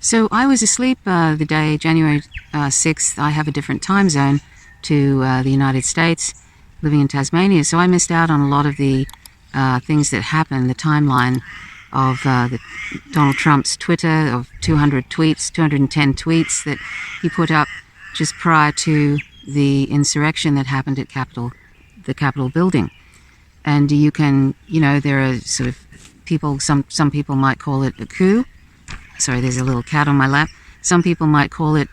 So I was asleep the day, January 6th. I have a different time zone to the United States, living in Tasmania. So I missed out on a lot of the things that happened, the timeline of Donald Trump's Twitter, of 210 tweets that he put up just prior to the insurrection that happened at the Capitol building. And you can, there are sort of people, some people might call it a coup. Sorry, there's a little cat on my lap. Some people might call it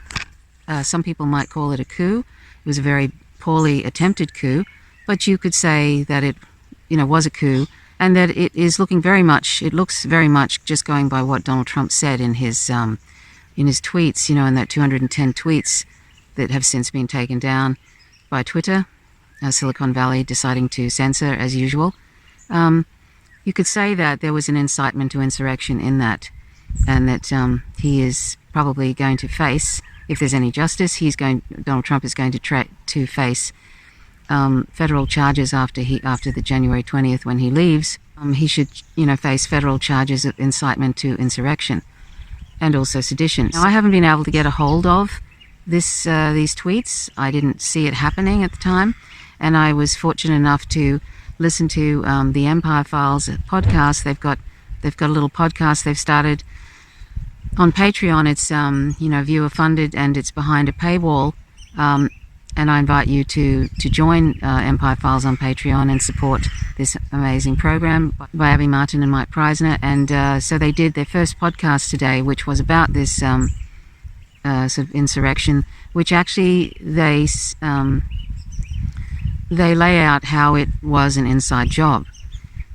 a coup. It was a very poorly attempted coup, but you could say that it, was a coup, and that it looks very much just going by what Donald Trump said in his tweets, in that 210 tweets that have since been taken down by Twitter, Silicon Valley deciding to censor as usual. You could say that there was an incitement to insurrection in that, and that he is probably going to face, if there's any justice, Donald Trump is going to face federal charges after the January 20th when he leaves. He should, face federal charges of incitement to insurrection and also sedition. Now, I haven't been able to get a hold of these tweets. I didn't see it happening at the time, and I was fortunate enough to listen to the Empire Files podcast. They've got a little podcast they've started on Patreon. It's viewer funded, and it's behind a paywall. And I invite you to join Empire Files on Patreon and support this amazing program by Abby Martin and Mike Preisner. And so they did their first podcast today, which was about this sort of insurrection, which actually they lay out how it was an inside job,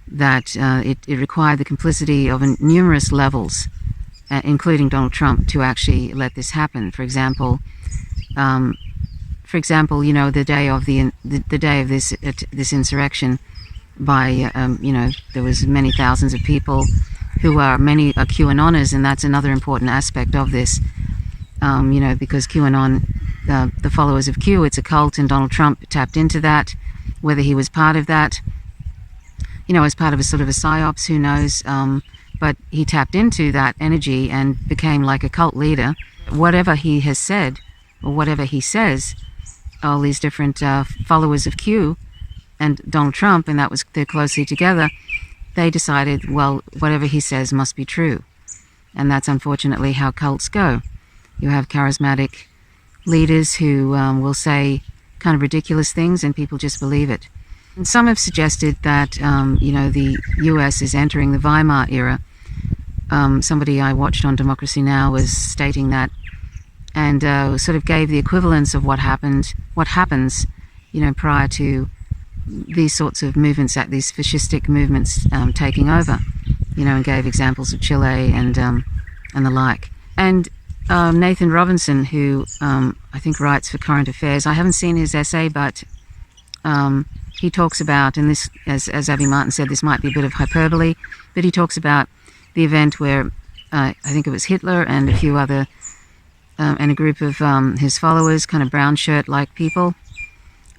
that it required the complicity of numerous levels, including Donald Trump, to actually let this happen. For example, the day of this insurrection, there was many thousands of people many are QAnoners, and that's another important aspect of this. Because QAnon, the followers of Q, it's a cult, and Donald Trump tapped into that. Whether he was part of that, as part of a sort of a psyops, who knows? But he tapped into that energy and became like a cult leader. Whatever he has said, or whatever he says, all these different followers of Q and Donald Trump, and they're closely together, they decided, well, whatever he says must be true. And that's unfortunately how cults go. You have charismatic leaders who will say kind of ridiculous things, and people just believe it. And some have suggested that, the US is entering the Weimar era. Somebody I watched on Democracy Now! Was stating that, and sort of gave the equivalence of what happens, prior to these sorts of movements, these fascistic movements taking over, and gave examples of Chile and the like. And Nathan Robinson, who I think writes for Current Affairs, I haven't seen his essay, but he talks about, and this, as Abby Martin said, this might be a bit of hyperbole, but he talks about the event where I think it was Hitler and a few other, and a group of his followers, kind of brown shirt-like people,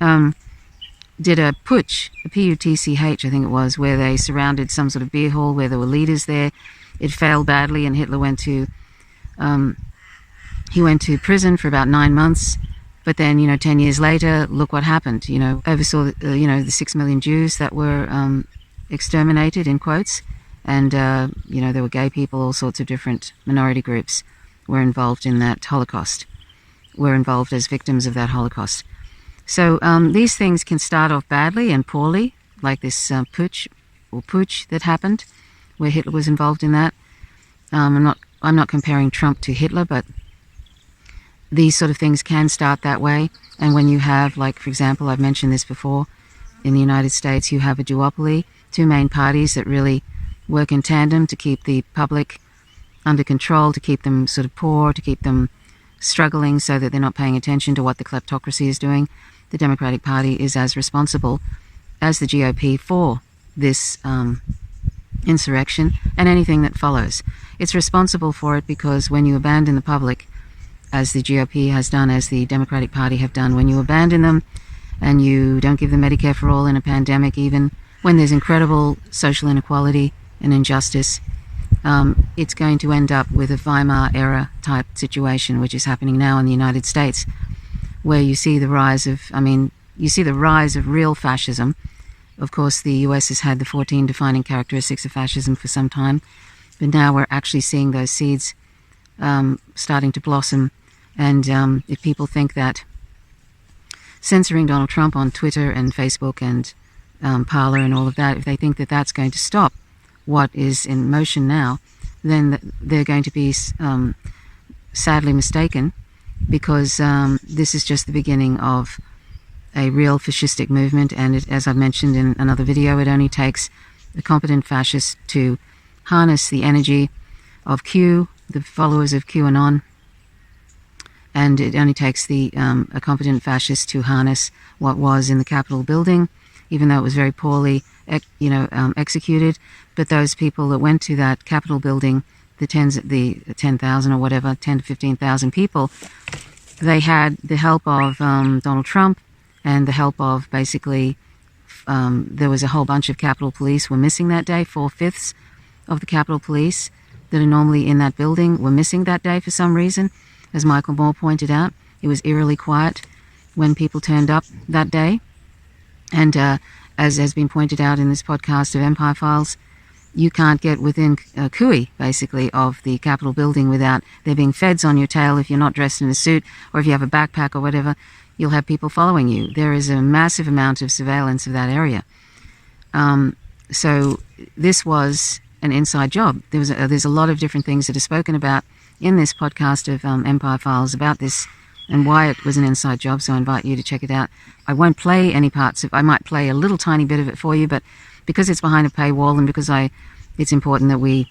did a putsch, a P-U-T-C-H, I think it was, where they surrounded some sort of beer hall where there were leaders there. It failed badly, and Hitler went to prison for about 9 months. But then, 10 years later, look what happened. Oversaw, the 6 million Jews that were exterminated, in quotes. And, there were gay people, all sorts of different minority groups were involved in that Holocaust, were involved as victims of that Holocaust. So these things can start off badly and poorly, like this putsch that happened, where Hitler was involved in that. I'm not comparing Trump to Hitler, but these sort of things can start that way. And when you have, like, for example, I've mentioned this before, in the United States, you have a duopoly, two main parties that really work in tandem to keep the public under control, to keep them sort of poor, to keep them struggling so that they're not paying attention to what the kleptocracy is doing. The Democratic Party is as responsible as the GOP for this insurrection and anything that follows. It's responsible for it because when you abandon the public, as the GOP has done, as the Democratic Party have done, when you abandon them and you don't give them Medicare for all in a pandemic, even when there's incredible social inequality and injustice, it's going to end up with a Weimar era type situation, which is happening now in the United States, where you see the rise of, real fascism. Of course, the US has had the 14 defining characteristics of fascism for some time, but now we're actually seeing those seeds starting to blossom. And if people think that censoring Donald Trump on Twitter and Facebook and Parler and all of that, if they think that that's going to stop what is in motion now, then they're going to be sadly mistaken, because this is just the beginning of a real fascistic movement. And as I've mentioned in another video, it only takes a competent fascist to harness the energy of Q, the followers of QAnon, and it only takes a competent fascist to harness what was in the Capitol building, even though it was very poorly executed. But those people that went to that Capitol building, the 10,000 or whatever, 10 to 15,000 people, they had the help of Donald Trump and the help of basically, there was a whole bunch of Capitol Police were missing that day. 4/5 of the Capitol Police that are normally in that building were missing that day for some reason. As Michael Moore pointed out, it was eerily quiet when people turned up that day. And as has been pointed out in this podcast of Empire Files, you can't get within a cooey, basically, of the Capitol building without there being feds on your tail. If you're not dressed in a suit, or if you have a backpack or whatever, you'll have people following you. There is a massive amount of surveillance of that area. So this was an inside job. There's a lot of different things that are spoken about in this podcast of Empire Files about this and why it was an inside job, so I invite you to check it out. I won't play any parts of it. I might play a little tiny bit of it for you, but because it's behind a paywall and because it's important that we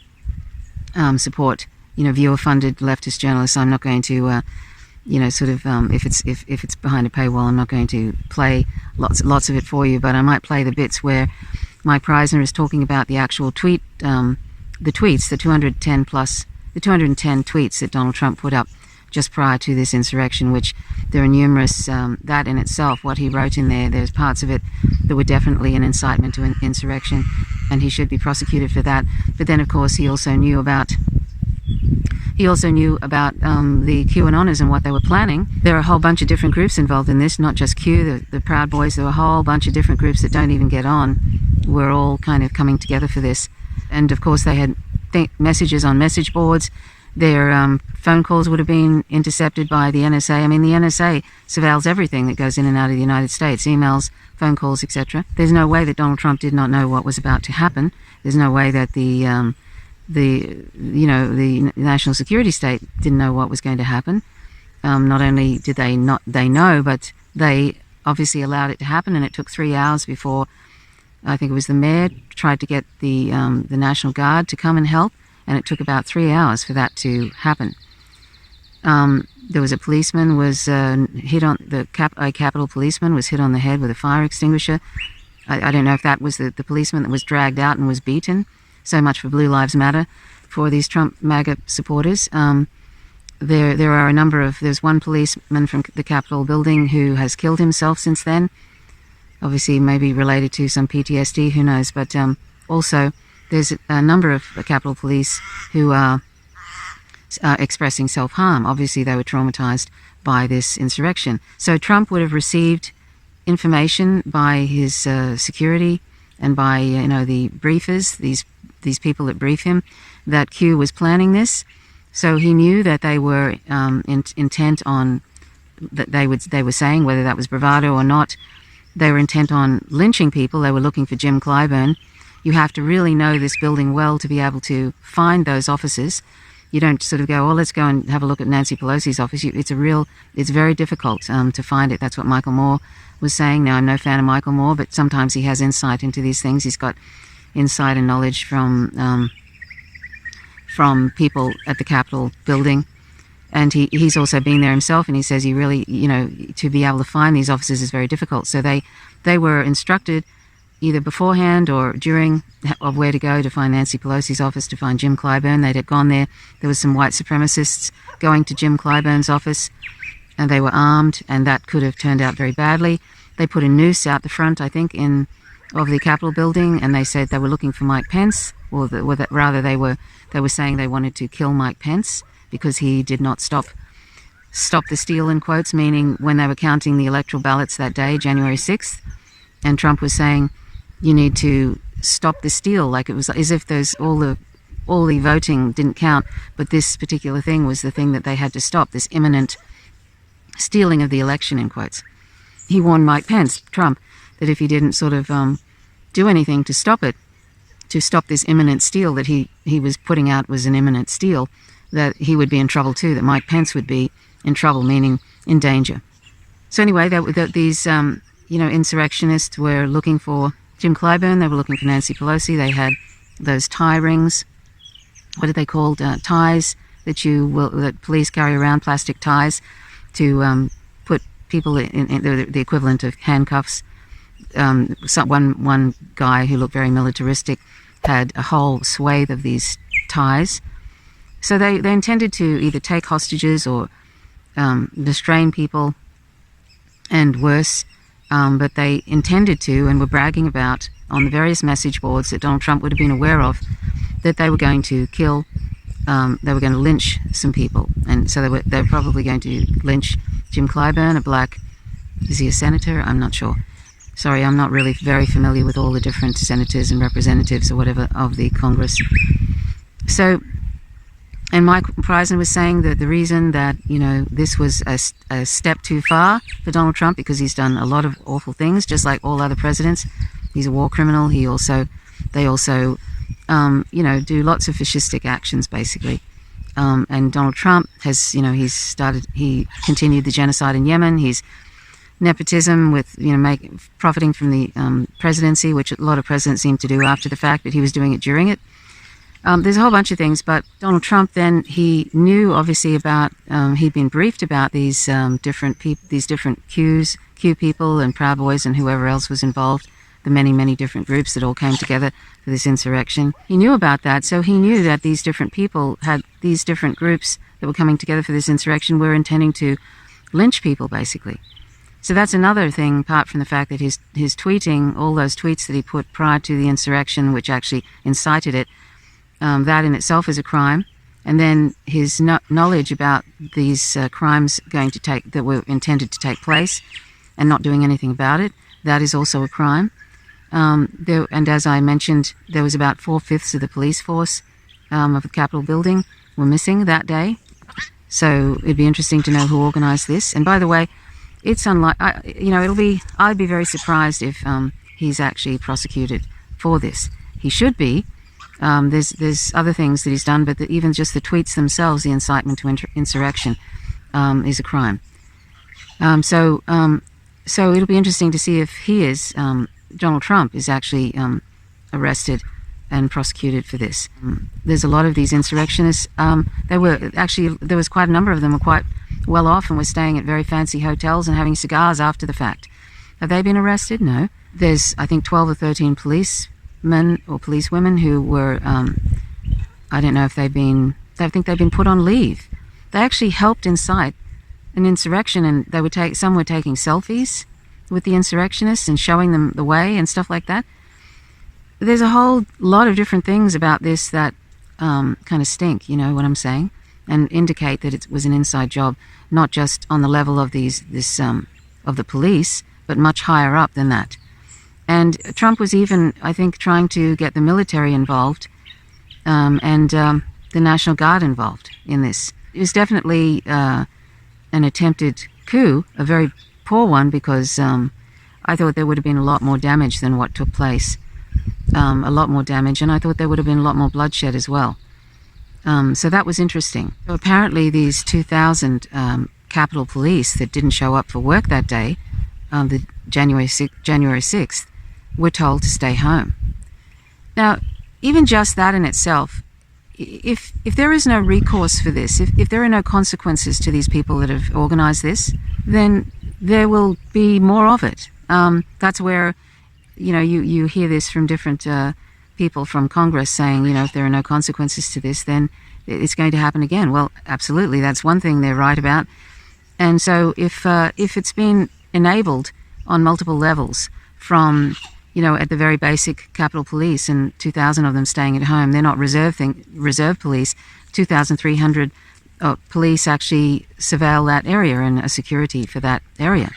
support, viewer-funded leftist journalists, I'm not going to, if it's behind a paywall, I'm not going to play lots of it for you, but I might play the bits where Mike Preisner is talking about the actual tweet, the 210 tweets that Donald Trump put up just prior to this insurrection, which there are numerous, that in itself, what he wrote in there's parts of it that were definitely an incitement to an insurrection, and he should be prosecuted for that. But then, of course, he also knew about the QAnoners and what they were planning. There are a whole bunch of different groups involved in this, not just Q, the Proud Boys. There were a whole bunch of different groups that don't even get on. We're all kind of coming together for this. And, of course, they had messages on message boards. Their phone calls would have been intercepted by the NSA. I mean, the NSA surveils everything that goes in and out of the United States, emails, phone calls, etc. There's no way that Donald Trump did not know what was about to happen. There's no way that the national security state didn't know what was going to happen. Not only did they know, but they obviously allowed it to happen, and it took 3 hours before, I think it was the mayor, tried to get the National Guard to come and help, and it took about 3 hours for that to happen. There was a policeman was hit on a Capitol policeman was hit on the head with a fire extinguisher. I don't know if that was the policeman that was dragged out and was beaten. So much for Blue Lives Matter for these Trump MAGA supporters. There are a number of. There's one policeman from the Capitol building who has killed himself since then. Obviously, maybe related to some PTSD, who knows? But also, there's a number of Capitol Police who are expressing self-harm. Obviously, they were traumatized by this insurrection. So Trump would have received information by his security and by the briefers, these people that brief him, that Q was planning this. So he knew that they were intent on that they were saying, whether that was bravado or not, they were intent on lynching people. They were looking for Jim Clyburn. You have to really know this building well to be able to find those offices. You don't sort of go, let's go and have a look at Nancy Pelosi's office. It's very difficult to find it. That's what Michael Moore was saying. Now, I'm no fan of Michael Moore, but sometimes he has insight into these things. He's got insight and knowledge from people at the Capitol building. And he's also been there himself, and he says he really, to be able to find these offices is very difficult. So they were instructed either beforehand or during of where to go to find Nancy Pelosi's office, to find Jim Clyburn. They'd have gone there. There was some white supremacists going to Jim Clyburn's office, and they were armed, and that could have turned out very badly. They put a noose out the front, I think, of the Capitol building, and they said they were looking for Mike Pence. rather they were saying they wanted to kill Mike Pence because he did not stop the steal, in quotes, meaning when they were counting the electoral ballots that day, January 6th, and Trump was saying, you need to stop the steal, like it was as if all the voting didn't count, but this particular thing was the thing that they had to stop, this imminent stealing of the election, in quotes. He warned Mike Pence, Trump, that if he didn't sort of do anything to stop it, to stop this imminent steal that he was putting out was an imminent steal, that he would be in trouble too, that Mike Pence would be in trouble, meaning in danger. So anyway, these insurrectionists were looking for Jim Clyburn, they were looking for Nancy Pelosi. They had those tie rings. What are they called? Ties that police carry around, plastic ties, to put people in the equivalent of handcuffs. One guy who looked very militaristic had a whole swathe of these ties. So they intended to either take hostages or restrain people, and worse. But they intended to, and were bragging about on the various message boards that Donald Trump would have been aware of, that they were going to kill, they were going to lynch some people. And so they were probably going to lynch Jim Clyburn, a black, is he a senator? I'm not sure. Sorry, I'm not really very familiar with all the different senators and representatives or whatever of the Congress. So, and Mike Preisner was saying that the reason that, this was a step too far for Donald Trump, because he's done a lot of awful things, just like all other presidents. He's a war criminal. They also, do lots of fascistic actions, basically. And Donald Trump has, he continued the genocide in Yemen. He's nepotism with, profiting from the presidency, which a lot of presidents seem to do after the fact, but he was doing it during it. There's a whole bunch of things, but Donald Trump then, he knew obviously about, he'd been briefed about these different Q people and Proud Boys and whoever else was involved, the many, many different groups that all came together for this insurrection. He knew about that, so he knew that these different people had, these different groups that were coming together for this insurrection were intending to lynch people, basically. So that's another thing, apart from the fact that his tweeting, all those tweets that he put prior to the insurrection, which actually incited it, that in itself is a crime. And then his knowledge about these crimes that were intended to take place and not doing anything about it, that is also a crime. And as I mentioned, there was about 4/5 of the police force of the Capitol building were missing that day. So it'd be interesting to know who organized this. And by the way, it's I'd be very surprised if he's actually prosecuted for this. He should be. There's other things that he's done, but even just the tweets themselves, the incitement to insurrection, is a crime. So it'll be interesting to see if Donald Trump is actually arrested and prosecuted for this. There's a lot of these insurrectionists. There was quite a number of them were quite well off and were staying at very fancy hotels and having cigars after the fact. Have they been arrested? No. There's, I think, 12 or 13 policemen or policewomen who were, I don't know if I think they've been put on leave. They actually helped incite an insurrection, and some were taking selfies with the insurrectionists and showing them the way and stuff like that. There's a whole lot of different things about this that kind of stink, you know what I'm saying, and indicate that it was an inside job, not just on the level of of the police, but much higher up than that. And Trump was even, I think, trying to get the military involved and the National Guard involved in this. It was definitely an attempted coup, a very poor one, because I thought there would have been a lot more damage than what took place. A lot more damage, and I thought there would have been a lot more bloodshed as well. So that was interesting. So apparently these 2,000 Capitol Police that didn't show up for work that day, the January 6th, were told to stay home. Now, even just that in itself, if there is no recourse for this, if there are no consequences to these people that have organized this, then there will be more of it. That's where, you hear this from different people from Congress saying, if there are no consequences to this, then it's going to happen again. Well, absolutely, that's one thing they're right about. And so if it's been enabled on multiple levels from at the very basic Capitol Police, and 2,000 of them staying at home. They're not reserve police. 2,300 police actually surveil that area and are security for that area.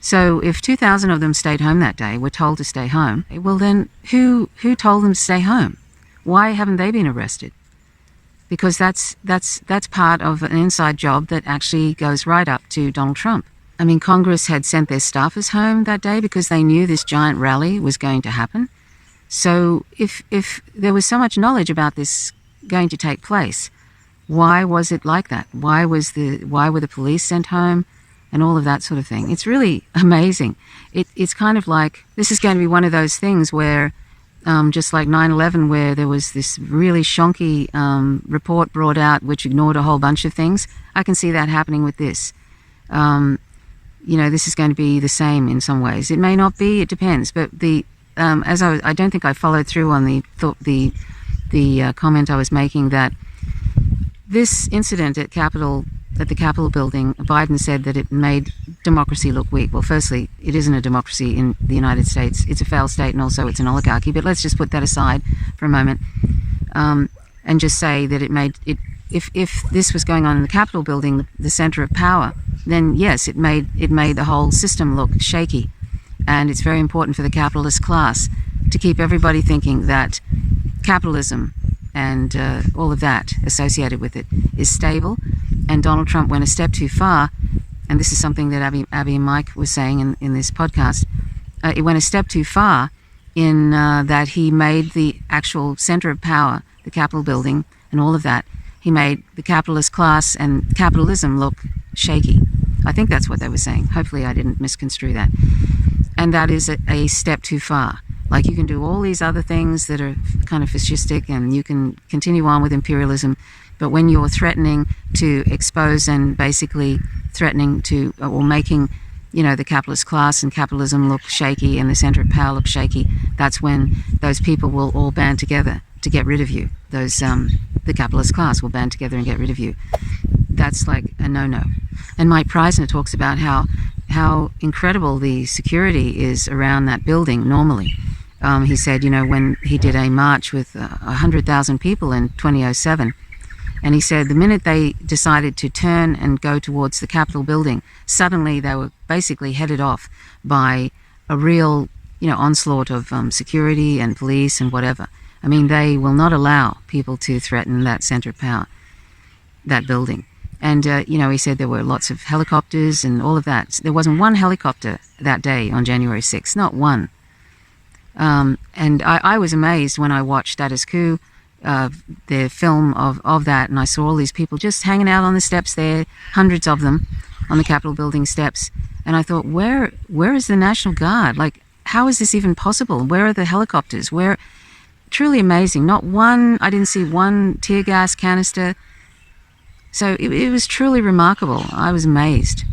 So if 2,000 of them stayed home that day, were told to stay home, well then who told them to stay home? Why haven't they been arrested? Because that's part of an inside job that actually goes right up to Donald Trump. I mean, Congress had sent their staffers home that day because they knew this giant rally was going to happen. So if there was so much knowledge about this going to take place, why was it like that? Why were the police sent home and all of that sort of thing? It's really amazing. It's kind of like, this is going to be one of those things where just like 9/11, where there was this really shonky report brought out which ignored a whole bunch of things. I can see that happening with this. This is going to be the same in some ways. It may not be. It depends. But I don't think I followed through on the comment I was making that this incident at the Capitol building, Biden said that it made democracy look weak. Well, firstly, it isn't a democracy in the United States. It's a failed state, and also it's an oligarchy. But let's just put that aside for a moment, and just say that it made it. If this was going on in the Capitol building, the center of power, then yes, it made the whole system look shaky. And it's very important for the capitalist class to keep everybody thinking that capitalism and all of that associated with it is stable. And Donald Trump went a step too far, and this is something that Abby and Mike was saying in this podcast. It went a step too far in that he made the actual center of power, the Capitol building, and all of that. He made the capitalist class and capitalism look shaky. I think that's what they were saying. Hopefully I didn't misconstrue that. And that is a step too far. Like, you can do all these other things that are kind of fascistic, and you can continue on with imperialism, but when you're threatening to expose and basically threatening to, or making, the capitalist class and capitalism look shaky and the center of power look shaky, that's when those people will all band together to get rid of you. The capitalist class will band together and get rid of you. That's like a no-no. And Mike Preisner talks about how incredible the security is around that building normally. He said, when he did a march with 100,000 people in 2007, and he said the minute they decided to turn and go towards the Capitol building, suddenly they were basically headed off by a real, onslaught of security and police and whatever. I mean, they will not allow people to threaten that center of power, that building. And, he said there were lots of helicopters and all of that. There wasn't one helicopter that day on January 6th, not one. And I was amazed when I watched Status Coup, the film of that, and I saw all these people just hanging out on the steps there, hundreds of them on the Capitol building steps. And I thought, where is the National Guard? Like, how is this even possible? Where are the helicopters? Truly amazing. Not one, I didn't see one tear gas canister. So it was truly remarkable. I was amazed.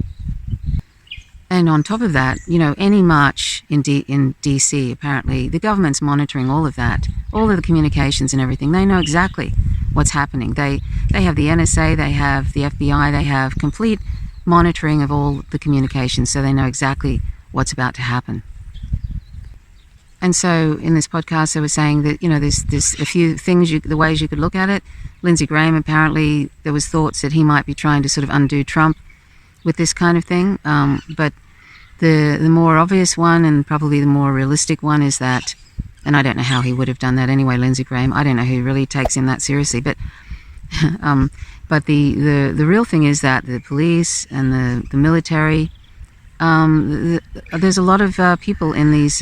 And on top of that, any march in DC, apparently, the government's monitoring all of that, all of the communications and everything. They know exactly what's happening. They have the NSA, they have the FBI, they have complete monitoring of all the communications, so they know exactly what's about to happen. And so in this podcast, they were saying that, there's a few things, the ways you could look at it. Lindsey Graham, apparently, there was thoughts that he might be trying to sort of undo Trump with this kind of thing. But the more obvious one, and probably the more realistic one, is that, and I don't know how he would have done that anyway, Lindsey Graham. I don't know who really takes him that seriously. But but the real thing is that the police and the military, there's a lot of people in these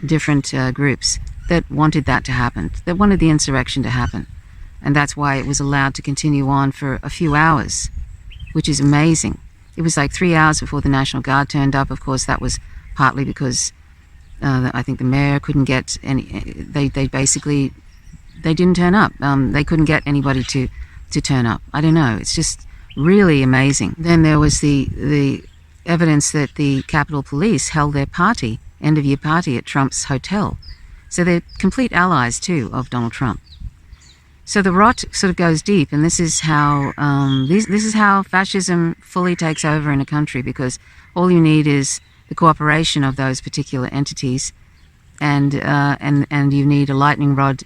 different groups that wanted that to happen, that wanted the insurrection to happen. And that's why it was allowed to continue on for a few hours, which is amazing. It was like 3 hours before the National Guard turned up. Of course, that was partly because I think the mayor couldn't get any, they didn't turn up. They couldn't get anybody to turn up. I don't know. It's just really amazing. Then there was the evidence that the Capitol Police held their party, end-of-year party, at Trump's hotel. So they're complete allies, too, of Donald Trump. So the rot sort of goes deep, and this is how this is how fascism fully takes over in a country, because all you need is the cooperation of those particular entities and you need a lightning rod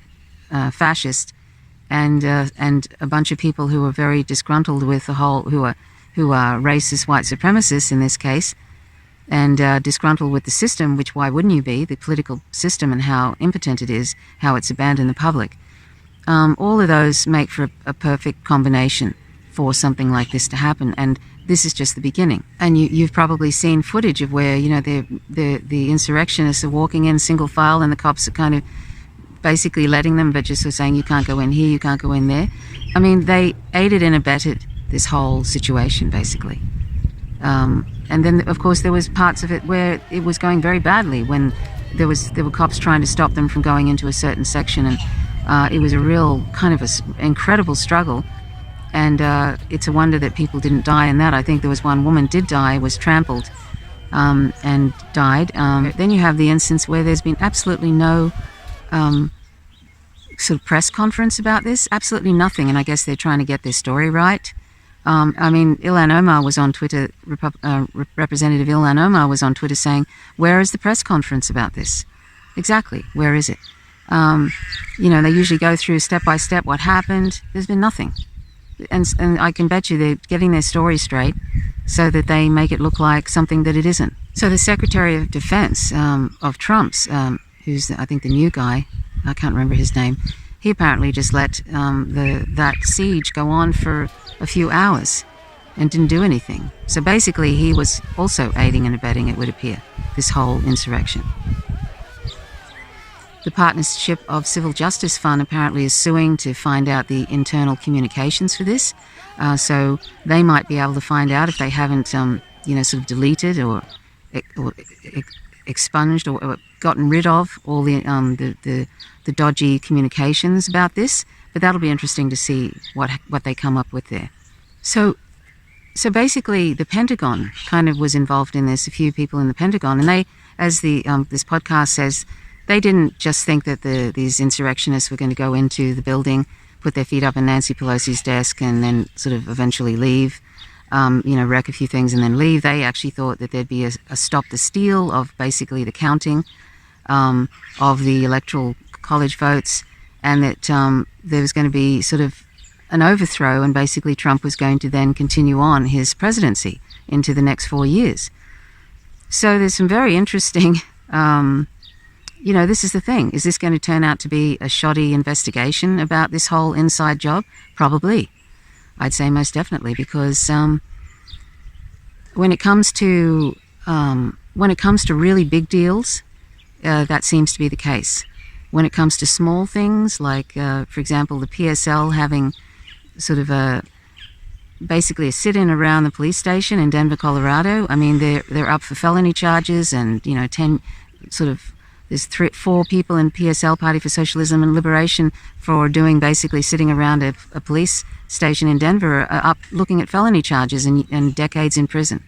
fascist, and a bunch of people who are very disgruntled with the whole, who are racist white supremacists in this case, and disgruntled with the system, which why wouldn't you be, the political system and how impotent it is, how it's abandoned the public. All of those make for a perfect combination for something like this to happen, and this is just the beginning. And you've probably seen footage of where, you know, the insurrectionists are walking in single file, and the cops are kind of basically letting them, but just sort of saying, you can't go in here, you can't go in there. I mean, they aided and abetted this whole situation, basically. And then, of course, there was parts of it where it was going very badly, when there were cops trying to stop them from going into a certain section, and it was a real kind of incredible struggle. And it's a wonder that people didn't die in that. I think there was one woman did die, was trampled, and died. Then you have the instance where there's been absolutely no sort of press conference about this, absolutely nothing, and I guess they're trying to get their story right. I mean, Ilhan Omar was on Twitter, Representative Ilhan Omar was on Twitter saying, where is the press conference about this? Exactly, where is it? You know, they usually go through step by step what happened. There's been nothing. And I can bet you they're getting their story straight so that they make it look like something that it isn't. So the Secretary of Defense of Trump's, who's I think the new guy, I can't remember his name, he apparently just let that siege go on for a few hours and didn't do anything. So basically he was also aiding and abetting, it would appear, this whole insurrection. The Partnership of Civil Justice Fund apparently is suing to find out the internal communications for this. So they might be able to find out if they haven't, you know, sort of deleted or expunged or gotten rid of all the dodgy communications about this. But that'll be interesting to see what they come up with there. So basically, the Pentagon kind of was involved in this. A few people in the Pentagon, and they, as the this podcast says, they didn't just think that these insurrectionists were going to go into the building, put their feet up on Nancy Pelosi's desk, and then sort of eventually leave, you know, wreck a few things and then leave. They actually thought that there'd be a stop the steal of basically the counting of the electoral college votes, and that there was going to be sort of an overthrow, and basically Trump was going to then continue on his presidency into the next 4 years. So there's some very interesting... you know, this is the thing. Is this going to turn out to be a shoddy investigation about this whole inside job? Probably. I'd say most definitely, because when it comes to really big deals, that seems to be the case. When it comes to small things, like, for example, the PSL having sort of basically a sit-in around the police station in Denver, Colorado. I mean, they're up for felony charges, and, you know, 10 sort of... There's 4 people in PSL, Party for Socialism and Liberation, for doing basically sitting around a police station in Denver, up looking at felony charges and decades in prison.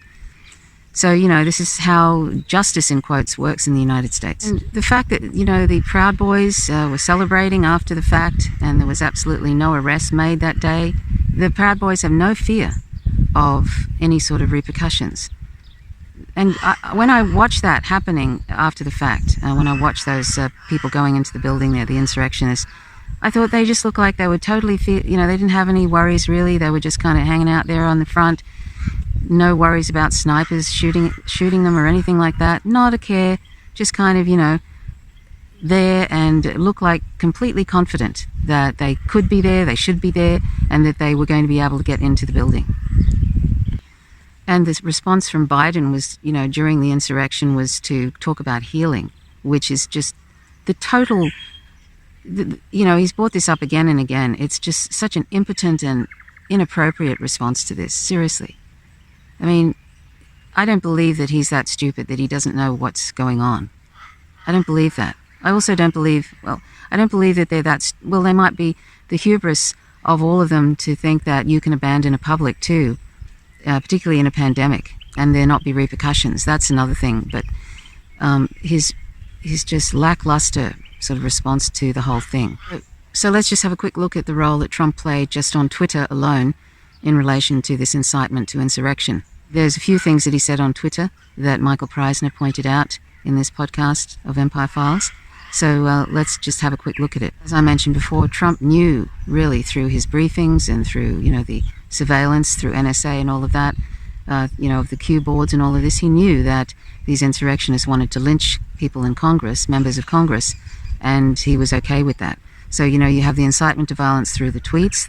So, you know, this is how justice, in quotes, works in the United States. And the fact that, you know, the Proud Boys were celebrating after the fact, and there was absolutely no arrest made that day. The Proud Boys have no fear of any sort of repercussions. And when I watched that happening after the fact, when I watched those people going into the building there, the insurrectionists, I thought they just looked like they were totally, you know, they didn't have any worries really. They were just kind of hanging out there on the front. No worries about snipers shooting them or anything like that. Not a care, just kind of, you know, there, and looked like completely confident that they could be there, they should be there, and that they were going to be able to get into the building. And the response from Biden was, you know, during the insurrection, was to talk about healing, which is just the total, you know, he's brought this up again and again. It's just such an impotent and inappropriate response to this, seriously. I mean, I don't believe that he's that stupid that he doesn't know what's going on. I don't believe that. I also don't believe, I don't believe that they're that, they might be the hubris of all of them to think that you can abandon a public too. Particularly in a pandemic, and there not be repercussions. That's another thing. But his just lackluster sort of response to the whole thing. So let's just have a quick look at the role that Trump played just on Twitter alone in relation to this incitement to insurrection. There's a few things that he said on Twitter that Michael Preisner pointed out. in this podcast of Empire Files. So let's just have a quick look at it. As I mentioned before, Trump knew really through his briefings and through, the surveillance through NSA and all of that, of the Q boards and all of this, he knew that these insurrectionists wanted to lynch people in Congress, members of Congress, and he was okay with that. So, you have the incitement to violence through the tweets,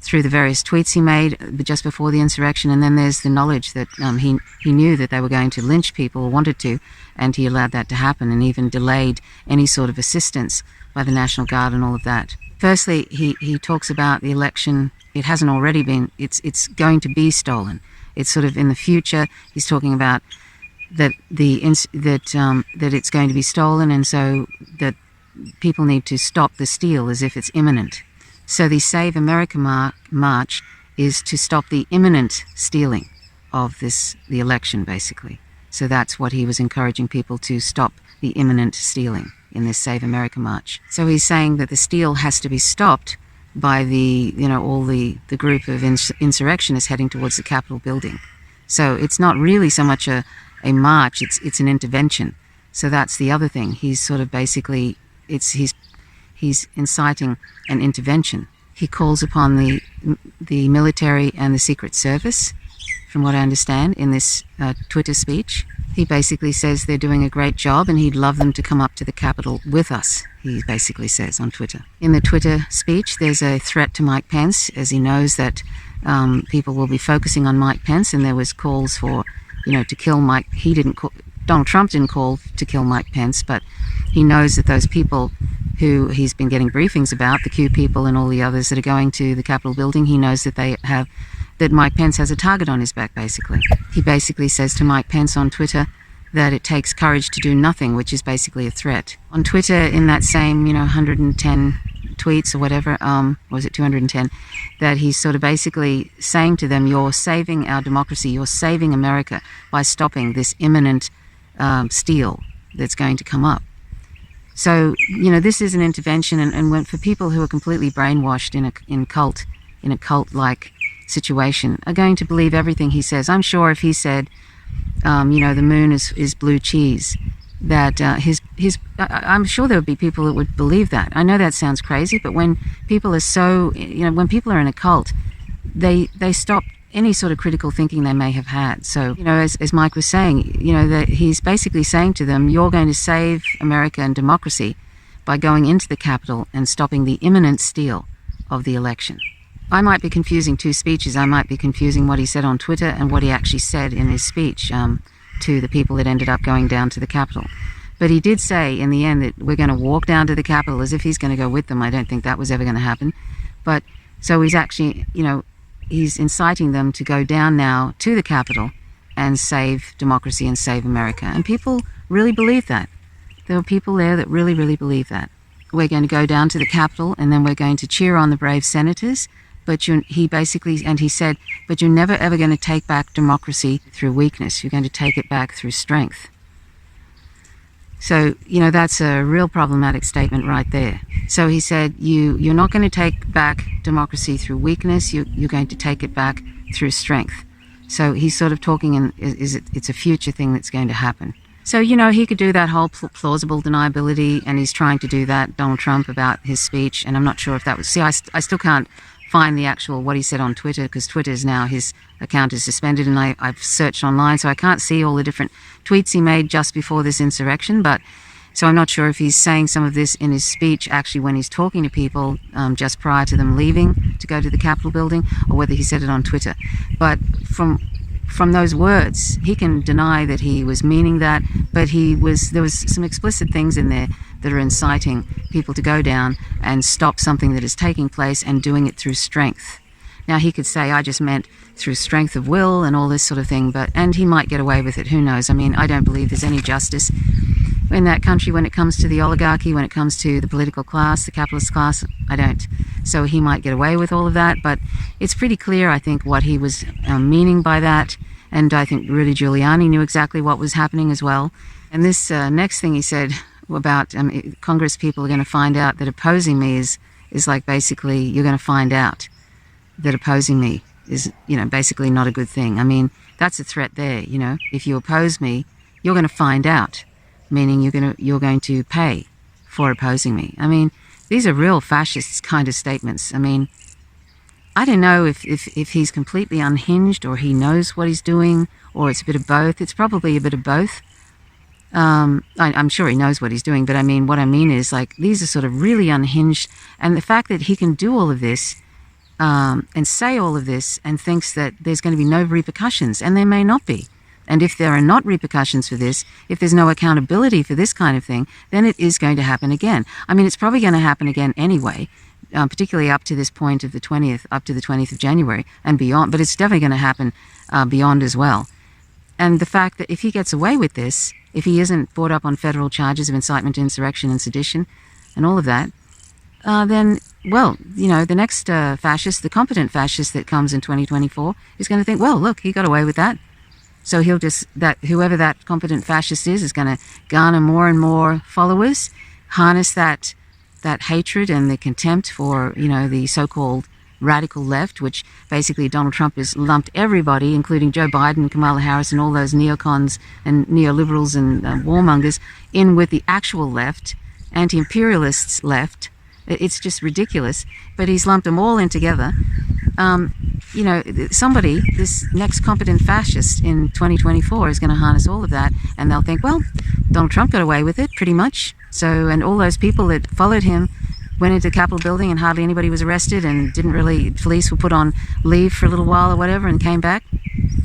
through the various tweets he made just before the insurrection, and then there's the knowledge that he knew that they were going to lynch people, or wanted to, and he allowed that to happen and even delayed any sort of assistance by the National Guard and all of that. Firstly, he talks about the election. It hasn't already been. It's going to be stolen. It's sort of in the future. He's talking about that it's going to be stolen, and so that people need to stop the steal as if it's imminent. So the Save America March is to stop the imminent stealing of the election, basically. So that's what he was encouraging people to stop, the imminent stealing in this Save America March. So he's saying that the steal has to be stopped by all the group of insurrectionists heading towards the Capitol building. So it's not really so much a march, it's an intervention. So that's the other thing. He's sort of basically, he's inciting an intervention. He calls upon the military and the Secret Service, from what I understand, in this Twitter speech. He basically says they're doing a great job and he'd love them to come up to the Capitol with us, he basically says on Twitter. In the Twitter speech, there's a threat to Mike Pence, as he knows that people will be focusing on Mike Pence, and there was calls for, to kill Mike. Donald Trump didn't call to kill Mike Pence, but he knows that those people who he's been getting briefings about, the Q people and all the others that are going to the Capitol building, he knows that that Mike Pence has a target on his back, basically. He basically says to Mike Pence on Twitter that it takes courage to do nothing, which is basically a threat. On Twitter, in that same, 110 tweets or whatever, was it 210, that he's sort of basically saying to them, you're saving our democracy, you're saving America by stopping this imminent steal that's going to come up. So, this is an intervention, and when, for people who are completely brainwashed in a cult-like situation, are going to believe everything he says. I'm sure if he said, the moon is blue cheese, that I'm sure there would be people that would believe that. I know that sounds crazy, but when people are when people are in a cult, they stop any sort of critical thinking they may have had. So, as Mike was saying, that he's basically saying to them, you're going to save America and democracy by going into the Capitol and stopping the imminent steal of the election. I might be confusing two speeches. I might be confusing what he said on Twitter and what he actually said in his speech to the people that ended up going down to the Capitol. But he did say in the end that we're going to walk down to the Capitol, as if he's going to go with them. I don't think that was ever going to happen. But so he's actually, he's inciting them to go down now to the Capitol and save democracy and save America. And people really believe that. There were people there that really, really believe that. We're going to go down to the Capitol and then we're going to cheer on the brave senators. But he said, but you're never ever going to take back democracy through weakness. You're going to take it back through strength. So, that's a real problematic statement right there. So he said, you're not going to take back democracy through weakness. You're going to take it back through strength. So he's sort of talking it's a future thing that's going to happen. So, he could do that whole plausible deniability, and he's trying to do that, Donald Trump, about his speech. And I'm not sure if that was, I still can't find the actual what he said on Twitter, because Twitter is now, his account is suspended, and I've searched online, so I can't see all the different tweets he made just before this insurrection. But so I'm not sure if he's saying some of this in his speech actually when he's talking to people just prior to them leaving to go to the Capitol building, or whether he said it on Twitter. But from those words, he can deny that he was meaning that, but there was some explicit things in there that are inciting people to go down and stop something that is taking place, and doing it through strength. Now, he could say, I just meant through strength of will and all this sort of thing, and he might get away with it. Who knows? I mean, I don't believe there's any justice in that country when it comes to the oligarchy, when it comes to the political class, the capitalist class. I don't. So he might get away with all of that, but it's pretty clear, I think, what he was meaning by that. And I think Rudy Giuliani knew exactly what was happening as well. And this next thing he said about Congress people are going to find out that opposing me is like, basically, you're going to find out that opposing me is, basically not a good thing. I mean, that's a threat there. If you oppose me, you're going to find out, meaning you're going to pay for opposing me. I mean, these are real fascist kind of statements. I mean, I don't know if he's completely unhinged, or he knows what he's doing, or it's a bit of both. It's probably a bit of both. I'm sure he knows what he's doing, but I mean, what I mean is, like, these are sort of really unhinged, and the fact that he can do all of this and say all of this and thinks that there's going to be no repercussions, and there may not be. And if there are not repercussions for this, if there's no accountability for this kind of thing, then it is going to happen again. I mean, it's probably going to happen again anyway, particularly up to this point of the 20th, up to the 20th of January and beyond, but it's definitely going to happen beyond as well. And the fact that if he gets away with this, if he isn't brought up on federal charges of incitement to insurrection and sedition and all of that, then, well, the next fascist, the competent fascist that comes in 2024 is going to think, well, look, he got away with that. So he'll whoever that competent fascist is going to garner more and more followers, harness that hatred and the contempt for, the so-called radical left, which basically Donald Trump has lumped everybody, including Joe Biden, Kamala Harris, and all those neocons and neoliberals and warmongers, in with the actual left, anti-imperialists left. It's just ridiculous. But he's lumped them all in together. Somebody, this next competent fascist in 2024 is going to harness all of that, and they'll think, well, Donald Trump got away with it, pretty much. So, and all those people that followed him went into the Capitol building and hardly anybody was arrested, and police were put on leave for a little while or whatever and came back.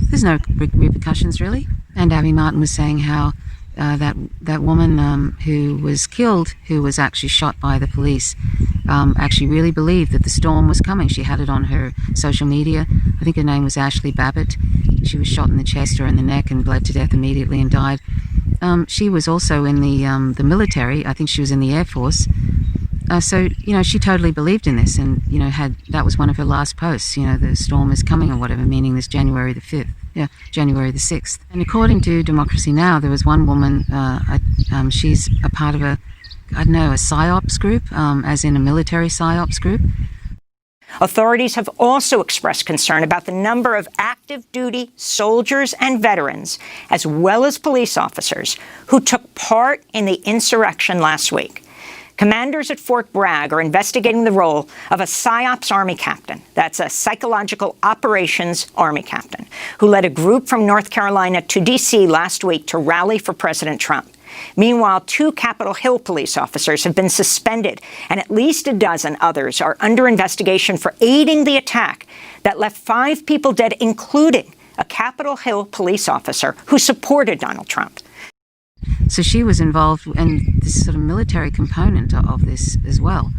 There's no repercussions, really. And Abby Martin was saying how that woman who was killed, who was actually shot by the police, actually really believed that the storm was coming. She had it on her social media. I think her name was Ashley Babbitt. She was shot in the chest or in the neck and bled to death immediately and died. She was also in the military. I think she was in the Air Force. So, she totally believed in this, and, that was one of her last posts, the storm is coming or whatever, meaning this January the 5th. Yeah, January the 6th. And according to Democracy Now!, there was one woman, she's a part of a PSYOPs group, as in a military PSYOPs group. Authorities have also expressed concern about the number of active duty soldiers and veterans, as well as police officers, who took part in the insurrection last week. Commanders at Fort Bragg are investigating the role of a PSYOPs Army captain, that's a psychological operations Army captain, who led a group from North Carolina to D.C. last week to rally for President Trump. Meanwhile, 2 Capitol Hill police officers have been suspended, and at least a dozen others are under investigation for aiding the attack that left 5 people dead, including a Capitol Hill police officer who supported Donald Trump. So she was involved in this sort of military component of this as well.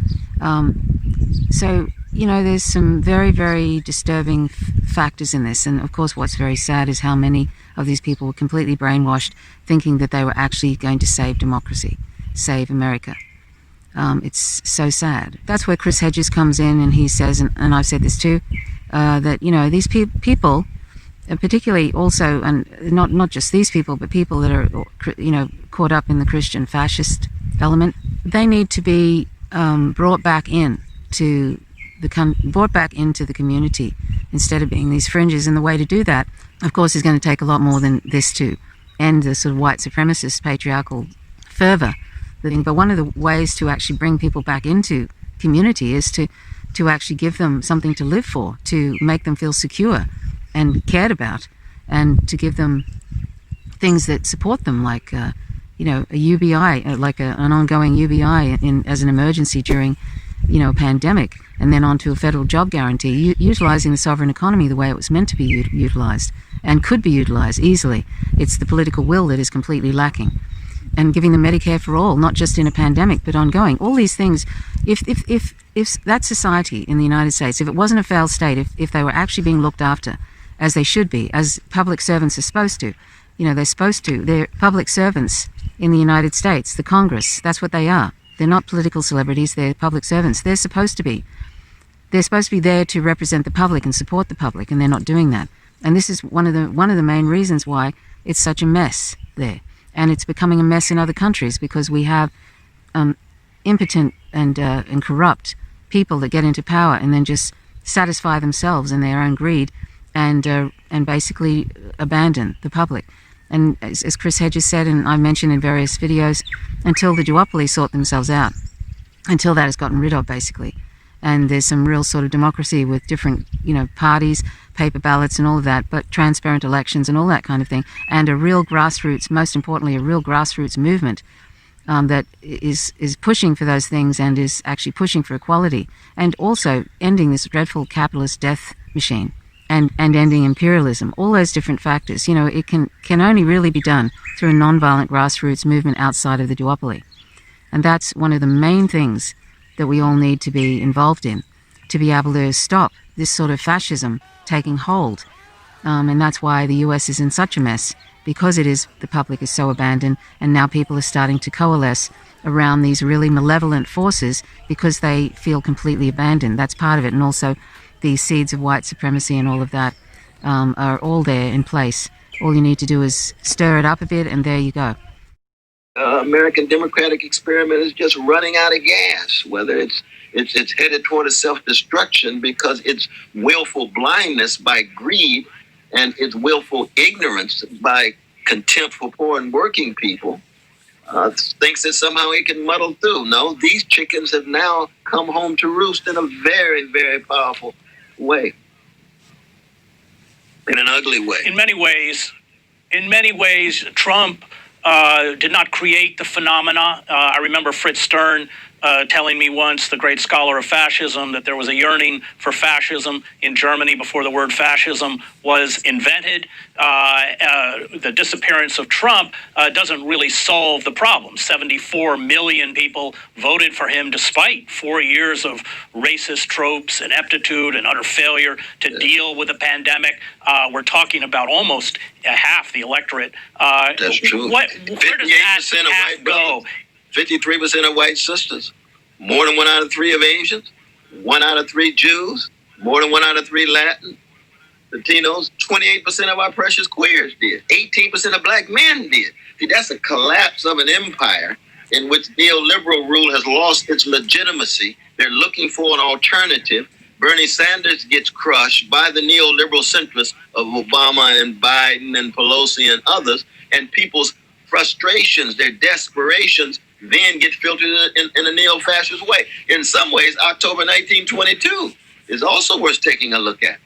So, there's some very, very disturbing factors in this. And of course, what's very sad is how many of these people were completely brainwashed, thinking that they were actually going to save democracy, save America. It's so sad. That's where Chris Hedges comes in, and he says, and I've said this too, that, these people, particularly also, and not just these people, but people that are, caught up in the Christian fascist element, they need to be brought back into the community instead of being these fringes. And the way to do that, of course, is going to take a lot more than this to end the sort of white supremacist patriarchal fervor. But one of the ways to actually bring people back into community is to actually give them something to live for, to make them feel secure and cared about, and to give them things that support them, like a UBI, like an ongoing UBI as an emergency during, a pandemic, and then onto a federal job guarantee, utilizing the sovereign economy the way it was meant to be utilized and could be utilized easily. It's the political will that is completely lacking. And giving them Medicare for all, not just in a pandemic, but ongoing. All these things, if that society in the United States, if it wasn't a failed state, if they were actually being looked after as they should be, as public servants are supposed to, they're public servants in the United States, the Congress, that's what they are. They're not political celebrities, they're public servants. They're supposed to be there to represent the public and support the public, and they're not doing that. And this is one of the main reasons why it's such a mess there. And it's becoming a mess in other countries, because we have impotent and corrupt people that get into power and then just satisfy themselves and their own greed, and basically abandon the public. And as Chris Hedges said, and I mentioned in various videos, until the duopoly sort themselves out, until that is gotten rid of, basically. And there's some real sort of democracy with different, parties, paper ballots and all of that, but transparent elections and all that kind of thing, and a real grassroots, most importantly, a real grassroots movement that is pushing for those things and is actually pushing for equality, and also ending this dreadful capitalist death machine, and ending imperialism. All those different factors, it can only really be done through a non-violent grassroots movement outside of the duopoly. And that's one of the main things that we all need to be involved in, to be able to stop this sort of fascism taking hold. And that's why the US is in such a mess, because the public is so abandoned, and now people are starting to coalesce around these really malevolent forces because they feel completely abandoned. That's part of it. And also the seeds of white supremacy and all of that are all there in place. All you need to do is stir it up a bit, and there you go. American democratic experiment is just running out of gas, whether it's headed toward a self-destruction because it's willful blindness by greed and it's willful ignorance by contempt for poor and working people, thinks that somehow it can muddle through. No, these chickens have now come home to roost in a very, very powerful way, in an ugly way. In many ways, Trump did not create the phenomena. I remember Fritz Stern telling me once, the great scholar of fascism, that there was a yearning for fascism in Germany before the word fascism was invented. The disappearance of Trump doesn't really solve the problem. 74 million people voted for him despite 4 years of racist tropes, ineptitude, and utter failure to deal with the pandemic. We're talking about almost half the electorate. That's true. Where does that half go? 53% of white sisters, more than 1 out of 3 of Asians, 1 out of 3 Jews, more than 1 out of 3 Latinos, 28% of our precious queers did, 18% of black men did. See, that's a collapse of an empire in which neoliberal rule has lost its legitimacy. They're looking for an alternative. Bernie Sanders gets crushed by the neoliberal centrists of Obama and Biden and Pelosi and others, and people's frustrations, their desperations, then get filtered in a neo-fascist way. In some ways, October 1922 is also worth taking a look at.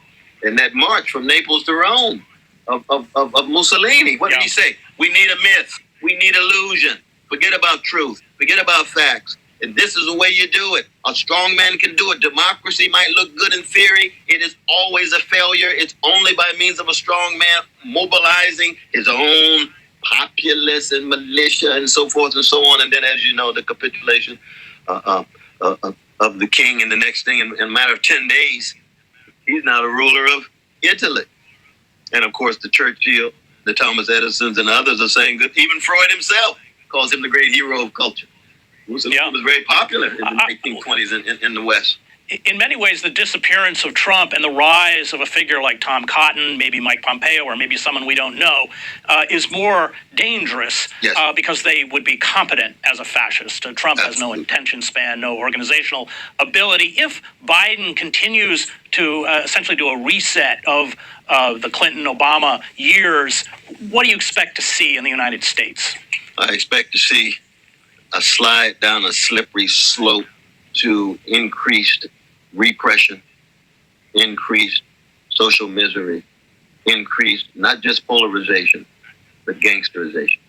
And that march from Naples to Rome of Mussolini. What did he say? We need a myth. We need illusion. Forget about truth. Forget about facts. And this is the way you do it. A strong man can do it. Democracy might look good in theory. It is always a failure. It's only by means of a strong man mobilizing his own populace and militia and so forth and so on. And then, as you know, the capitulation of the king, and the next thing, in a matter of 10 days, he's now the ruler of Italy. And of course, the Churchill, the Thomas Edisons, and others are saying that even Freud himself calls him the great hero of culture. He was very popular in the 1920s in the West. In many ways, the disappearance of Trump and the rise of a figure like Tom Cotton, maybe Mike Pompeo, or maybe someone we don't know, is more dangerous because they would be competent as a fascist. Trump has no attention span, no organizational ability. If Biden continues to essentially do a reset of the Clinton-Obama years, what do you expect to see in the United States? I expect to see a slide down a slippery slope to increased repression, increased social misery, increased not just polarization, but gangsterization.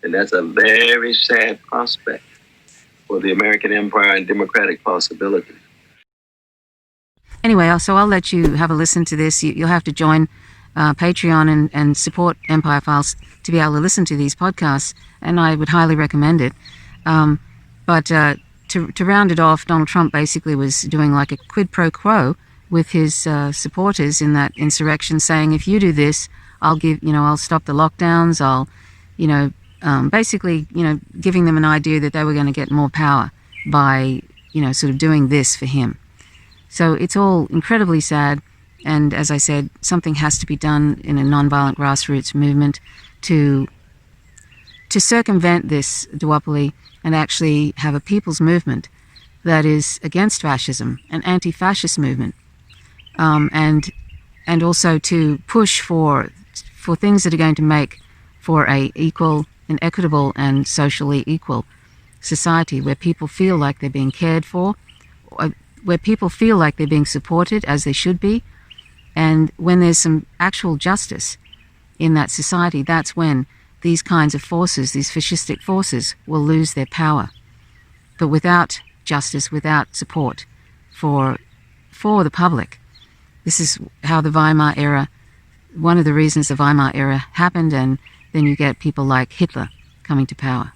And that's a very sad prospect for the American empire and democratic possibilities. Anyway, so I'll let you have a listen to this. You'll have to join Patreon and support Empire Files to be able to listen to these podcasts, and I would highly recommend it. To round it off, Donald Trump basically was doing like a quid pro quo with his supporters in that insurrection, saying, if you do this, I'll stop the lockdowns. I'll, basically, giving them an idea that they were going to get more power by, sort of doing this for him. So it's all incredibly sad. And as I said, something has to be done in a nonviolent grassroots movement to circumvent this duopoly and actually have a people's movement that is against fascism, an anti-fascist movement and also to push for things that are going to make for a equal and equitable and socially equal society where people feel like they're being cared for, where people feel like they're being supported as they should be, and when there's some actual justice in that society, that's when these kinds of forces, these fascistic forces, will lose their power. But without justice, without support for the public, this is how the Weimar era, one of the reasons the Weimar era happened, and then you get people like Hitler coming to power.